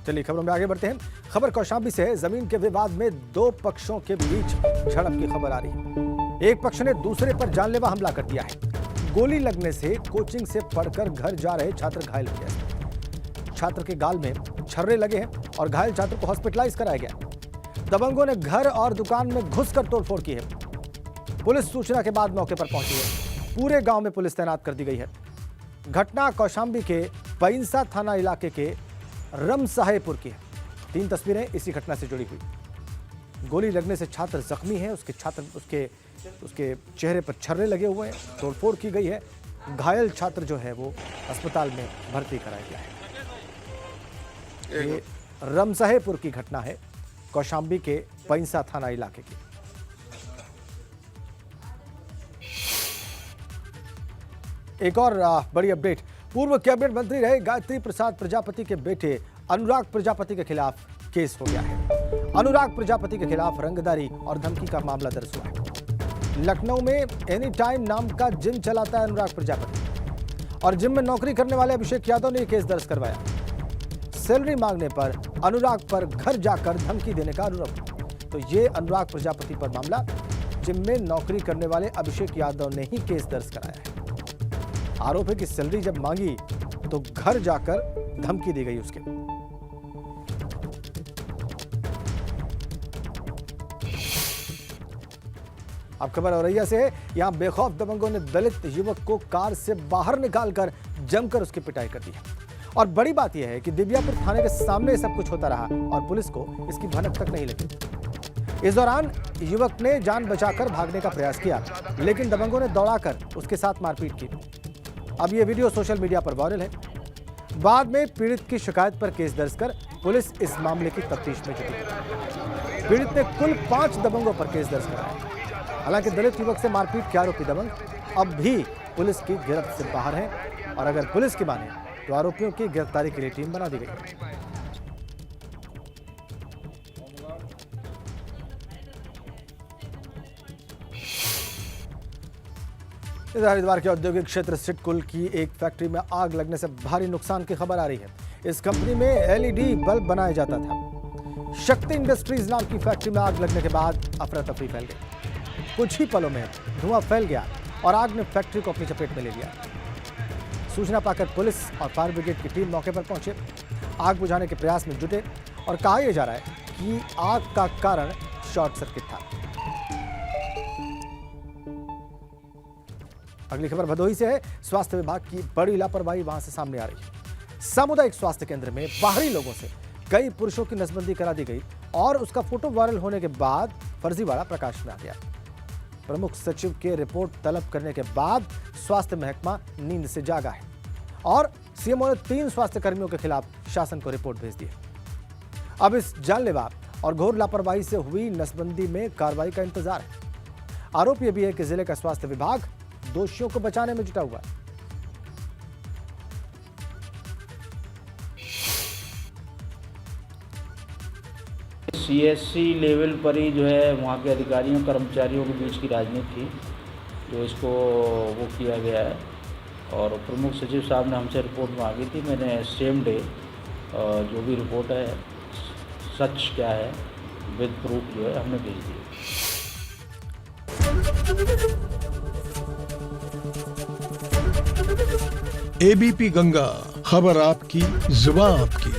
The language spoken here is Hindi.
चलिए खबरों में आगे बढ़ते हैं। खबर कौशाम्बी से है। जमीन के विवाद में दो पक्षों के बीच झड़प की खबर आ रही है। एक पक्ष ने दूसरे पर जानलेवा हमला कर दिया है। गोली लगने से कोचिंग से पढ़कर घर जा रहे छात्र घायल हो गए। छात्र के गाल में छर्रे लगे हैं और घायल छात्र को हॉस्पिटलाइज कराया गया। दबंगों ने घर और दुकान में घुसकर तोड़फोड़ की है। पुलिस सूचना के बाद मौके पर पहुंची है। पूरे गांव में पुलिस तैनात कर दी गई है। घटना कौशाम्बी के पैंसा थाना इलाके के रमसाहेपुर की है। 3 तस्वीरें इसी घटना से जुड़ी हुई। गोली लगने से छात्र जख्मी है। उसके चेहरे पर छर्रे लगे हुए हैं। तोड़फोड़ की गई है। घायल छात्र जो है वो अस्पताल में भर्ती कराया गया है। ये रमसाहेपुर की घटना है, कौशाम्बी के पैंसा थाना इलाके की। एक और बड़ी अपडेट। पूर्व कैबिनेट मंत्री रहे गायत्री प्रसाद प्रजापति के बेटे अनुराग प्रजापति के खिलाफ केस हो गया है। अनुराग प्रजापति के खिलाफ रंगदारी और धमकी का मामला दर्ज हुआ है। लखनऊ में एनी टाइम नाम का जिम चलाता है अनुराग प्रजापति और जिम में नौकरी करने वाले अभिषेक यादव ने केस दर्ज करवाया। सैलरी मांगने पर अनुराग पर घर जाकर धमकी देने का आरोप। तो ये अनुराग प्रजापति पर मामला, जिम में नौकरी करने वाले अभिषेक यादव ने ही केस दर्ज कराया है। आरोप है कि सैलरी जब मांगी तो घर जाकर धमकी दी गई उसके। अब खबर औरैया से है। यहां बेखौफ दबंगों ने दलित युवक को कार से बाहर निकालकर जमकर उसकी पिटाई कर दी है। और बड़ी बात यह है कि दिव्यापुर थाने के सामने सब कुछ होता रहा और पुलिस को इसकी भनक तक नहीं लगी। इस दौरान युवक ने जान बचाकर भागने का प्रयास किया, लेकिन दबंगों ने दौड़ाकर उसके साथ मारपीट की। अब यह वीडियो सोशल मीडिया पर वायरल है। बाद में पीड़ित की शिकायत पर केस दर्ज कर पुलिस इस मामले की तफ्तीश में जुटी। पीड़ित ने कुल 5 दबंगों पर केस दर्ज कराया। हालांकि दलित युवक से मारपीट के आरोपी दबंग अब भी पुलिस की गिरफ्त से बाहर हैं और अगर पुलिस की माने तो आरोपियों की गिरफ्तारी के लिए टीम बना दी गई है। हरिद्वार के औद्योगिक क्षेत्र सिडकुल की एक फैक्ट्री में आग लगने से भारी नुकसान की खबर आ रही है। इस कंपनी में एलईडी बल्ब बनाया जाता था। शक्ति इंडस्ट्रीज नाम की फैक्ट्री में आग लगने के बाद अफरा तफरी फैल गई। कुछ ही पलों में धुआं फैल गया और आग ने फैक्ट्री को अपनी चपेट में ले लिया। सूचना पाकर पुलिस और फायर ब्रिगेड की टीम मौके पर पहुंचे, आग बुझाने के प्रयास में जुटे और कहा यह जा रहा है कि आग का कारण शॉर्ट सर्किट था। अगली खबर भदोही से है। स्वास्थ्य विभाग की बड़ी लापरवाही वहां से सामने आ रही है। सामुदायिक स्वास्थ्य केंद्र में बाहरी लोगों से कई पुरुषों की नसबंदी करा दी गई और उसका फोटो वायरल होने के बाद फर्जीवाड़ा प्रकाश में आ गया। प्रमुख सचिव के रिपोर्ट तलब करने के बाद स्वास्थ्य महकमा नींद से जागा है और सीएमओ ने 3 स्वास्थ्य कर्मियों के खिलाफ शासन को रिपोर्ट भेज दी है। अब इस जानलेवा और घोर लापरवाही से हुई नसबंदी में कार्रवाई का इंतजार है। आरोप यह भी है कि जिले का स्वास्थ्य विभाग दोषियों को बचाने में जुटा हुआ है। सीएससी लेवल पर ही जो है वहाँ के अधिकारियों कर्मचारियों के बीच की राजनीति थी, जो इसको वो किया गया है। और प्रमुख सचिव साहब ने हमसे रिपोर्ट मांगी थी। मैंने सेम डे जो भी रिपोर्ट है सच क्या है विद प्रूफ जो है हमने भेज दिया। एबीपी गंगा, खबर आपकी, जुबान आपकी।